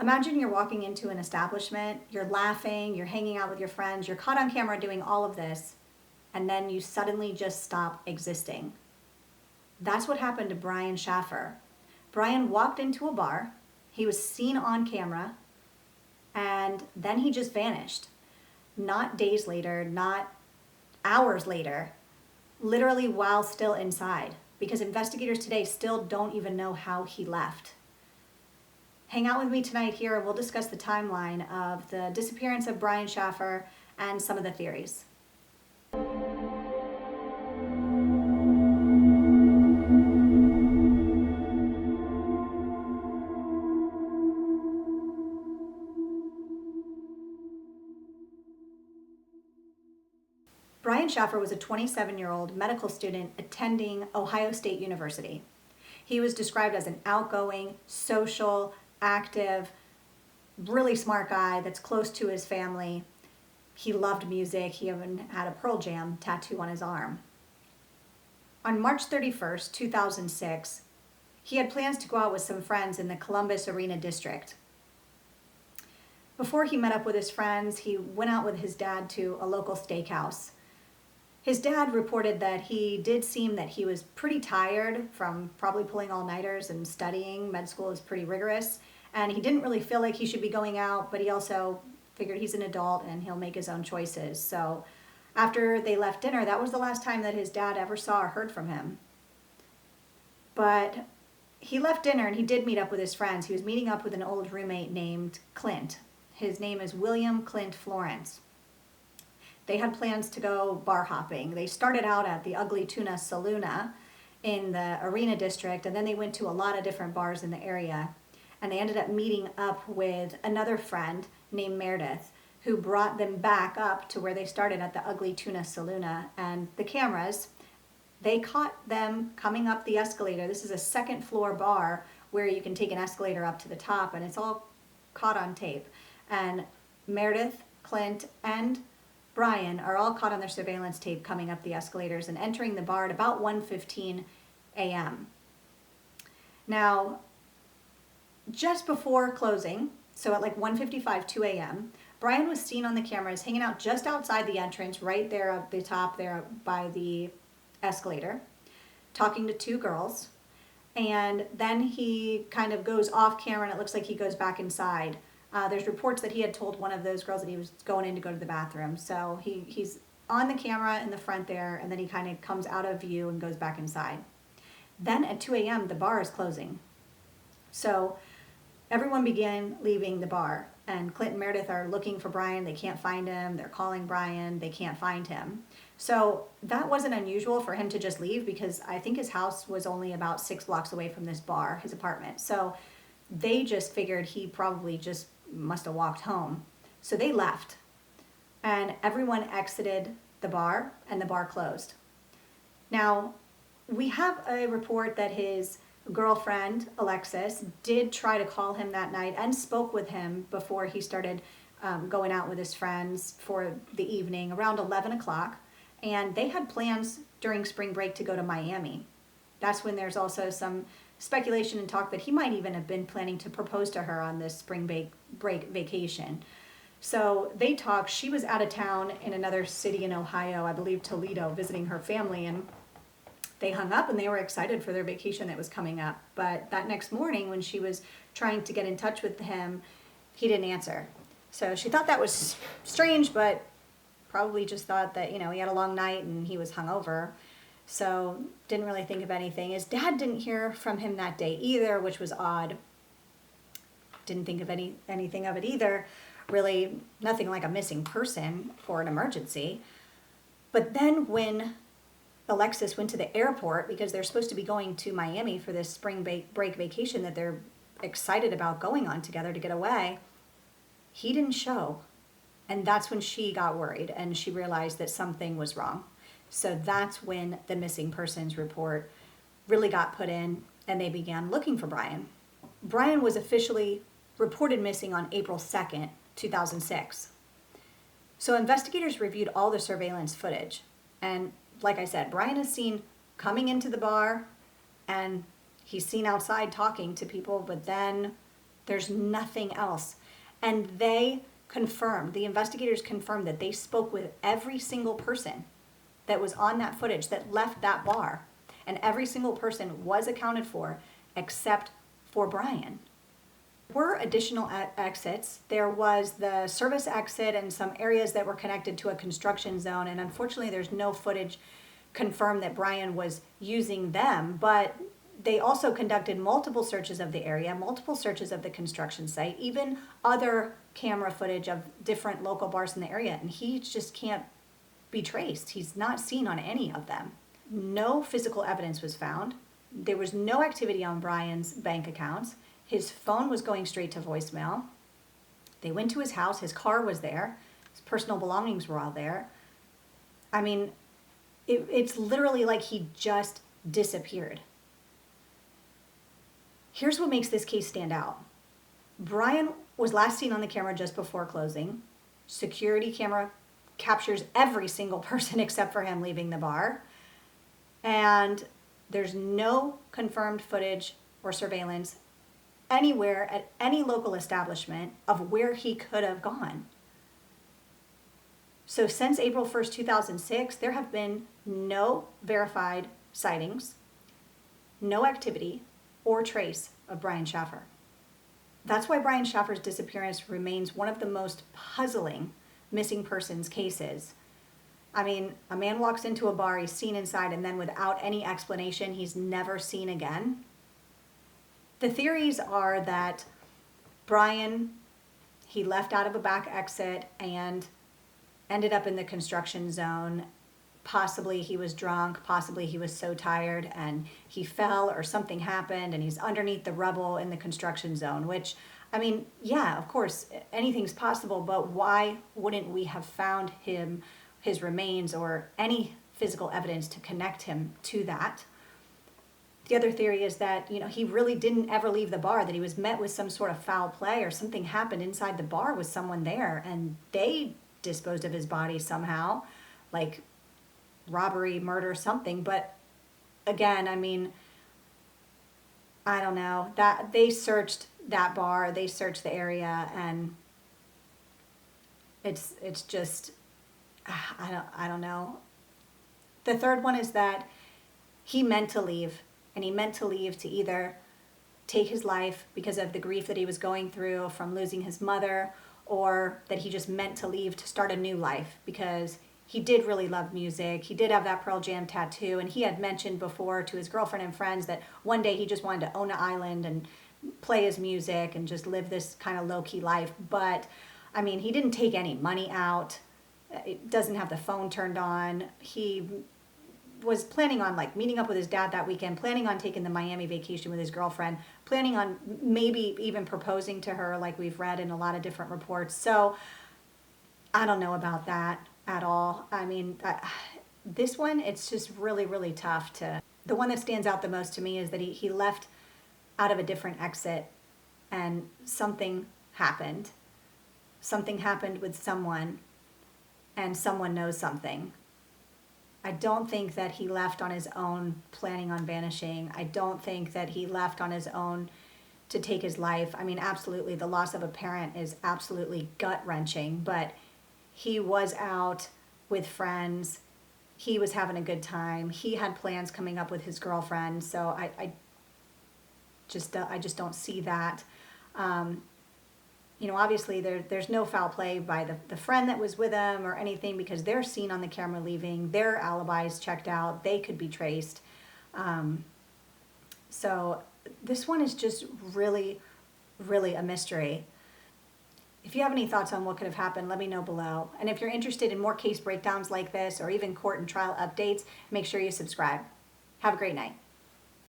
Imagine you're walking into an establishment, you're laughing, you're hanging out with your friends, you're caught on camera doing all of this, and then you suddenly just stop existing. That's what happened to Brian Shaffer. Brian walked into a bar, he was seen on camera, and then he just vanished. Not days later, not hours later, literally while still inside, because investigators today still don't even know how he left. Hang out with me tonight here and we'll discuss the timeline of the disappearance of Brian Shaffer and some of the theories. Brian Shaffer was a 27-year-old medical student attending Ohio State University. He was described as an outgoing, social, active, really smart guy that's close to his family. He loved music. He even had a Pearl Jam tattoo on his arm. On March 31st, 2006, he had plans to go out with some friends in the Columbus Arena District. Before he met up with his friends, he went out with his dad to a local steakhouse. His dad reported that he did seem that he was pretty tired from probably pulling all-nighters and studying. Med school is pretty rigorous. And he didn't really feel like he should be going out, but he also figured he's an adult and he'll make his own choices. So after they left dinner, that was the last time that his dad ever saw or heard from him. But he left dinner and he did meet up with his friends. He was meeting up with an old roommate named Clint. His name is William Clint Florence. They had plans to go bar hopping. They started out at the Ugly Tuna Saloona in the Arena District, and then they went to a lot of different bars in the area. And they ended up meeting up with another friend named Meredith, who brought them back up to where they started at the Ugly Tuna Saloona. And the cameras, they caught them coming up the escalator. This is a second floor bar where you can take an escalator up to the top, and it's all caught on tape. And Meredith, Clint, and Brian are all caught on their surveillance tape coming up the escalators and entering the bar at about 1:15 a.m. Now, just before closing, so at like 1:55, 2 a.m., Brian was seen on the cameras hanging out just outside the entrance, right there at the top there by the escalator, talking to two girls. And then he kind of goes off camera and it looks like he goes back inside. There's reports that he had told one of those girls that he was going in to go to the bathroom. So he's on the camera in the front there, and then he kind of comes out of view and goes back inside. Then at 2 a.m., the bar is closing. So everyone began leaving the bar, and Clint and Meredith are looking for Brian. They can't find him. They're calling Brian. They can't find him. So that wasn't unusual for him to just leave, because I think his house was only about 6 blocks away from this bar, his apartment. So they just figured he probably just must have walked home. So they left, and everyone exited the bar, and the bar closed. Now, we have a report that his girlfriend, Alexis, did try to call him that night and spoke with him before he started going out with his friends for the evening around 11 o'clock. And they had plans during spring break to go to Miami. That's when there's also some speculation and talk that he might even have been planning to propose to her on this spring break vacation. So they talked. She was out of town in another city in Ohio, I believe Toledo, visiting her family, and they hung up and they were excited for their vacation that was coming up. But that next morning when she was trying to get in touch with him, he didn't answer. So she thought that was strange, but probably just thought that, he had a long night and he was hungover. So didn't really think of anything. His dad didn't hear from him that day either, which was odd. Didn't think of anything of it either. Really nothing like a missing person for an emergency. But then when Alexis went to the airport, because they're supposed to be going to Miami for this spring break vacation that they're excited about going on together to get away, he didn't show. And that's when she got worried and she realized that something was wrong. So that's when the missing persons report really got put in and they began looking for Brian. Brian was officially reported missing on April 2nd, 2006. So investigators reviewed all the surveillance footage. And like I said, Brian is seen coming into the bar and he's seen outside talking to people, but then There's nothing else. And they confirmed, the investigators confirmed that they spoke with every single person that was on that footage that left that bar. And every single person was accounted for except for Brian. There were additional exits. There was the service exit and some areas that were connected to a construction zone. And unfortunately, there's no footage confirmed that Brian was using them, but they also conducted multiple searches of the area, multiple searches of the construction site, even other camera footage of different local bars in the area, and he just can't be traced. He's not seen on any of them. No physical evidence was found. There was no activity on Brian's bank accounts. His phone was going straight to voicemail. They went to his house. His car was there. His personal belongings were all there. I mean, it's literally like he just disappeared. Here's what makes this case stand out. Brian was last seen on the camera just before closing. Security camera captures every single person except for him leaving the bar. And there's no confirmed footage or surveillance anywhere at any local establishment of where he could have gone. So since April 1st, 2006, there have been no verified sightings, no activity, or trace of Brian Shaffer. That's why Brian Shaffer's disappearance remains one of the most puzzling missing persons cases. I mean, a man walks into a bar, he's seen inside, and then without any explanation, he's never seen again. The theories are that Brian, he left out of a back exit and ended up in the construction zone. Possibly he was drunk, possibly he was so tired and he fell or something happened and he's underneath the rubble in the construction zone, which, I mean, yeah, of course, anything's possible, but why wouldn't we have found him, his remains, or any physical evidence to connect him to that? The other theory is that, he really didn't ever leave the bar, that he was met with some sort of foul play or something happened inside the bar with someone there and they disposed of his body somehow, like robbery, murder, something. But again, I mean, I don't know, that they searched that bar, they searched the area, and it's just, I don't know. The third one is that he meant to leave, and he meant to leave to either take his life because of the grief that he was going through from losing his mother, or that he just meant to leave to start a new life because he did really love music. He did have that Pearl Jam tattoo, and he had mentioned before to his girlfriend and friends that one day he just wanted to own an island and play his music and just live this kind of low-key life. But, I mean, he didn't take any money out. It doesn't have the phone turned on. He was planning on meeting up with his dad that weekend, planning on taking the Miami vacation with his girlfriend, planning on maybe even proposing to her like we've read in a lot of different reports. So I don't know about that at all. I mean, this one, it's just really, really tough to... The one that stands out the most to me is that he left out of a different exit and something happened. Something happened with someone and someone knows something. I don't think that he left on his own planning on vanishing. I don't think that he left on his own to take his life. I mean, absolutely, the loss of a parent is absolutely gut-wrenching, but he was out with friends. He was having a good time. He had plans coming up with his girlfriend, so I just don't see that. Obviously there's no foul play by the friend that was with him or anything because they're seen on the camera leaving. Their alibis checked out. They could be traced. So this one is just really, really a mystery. If you have any thoughts on what could have happened, let me know below. And if you're interested in more case breakdowns like this or even court and trial updates, make sure you subscribe. Have a great night.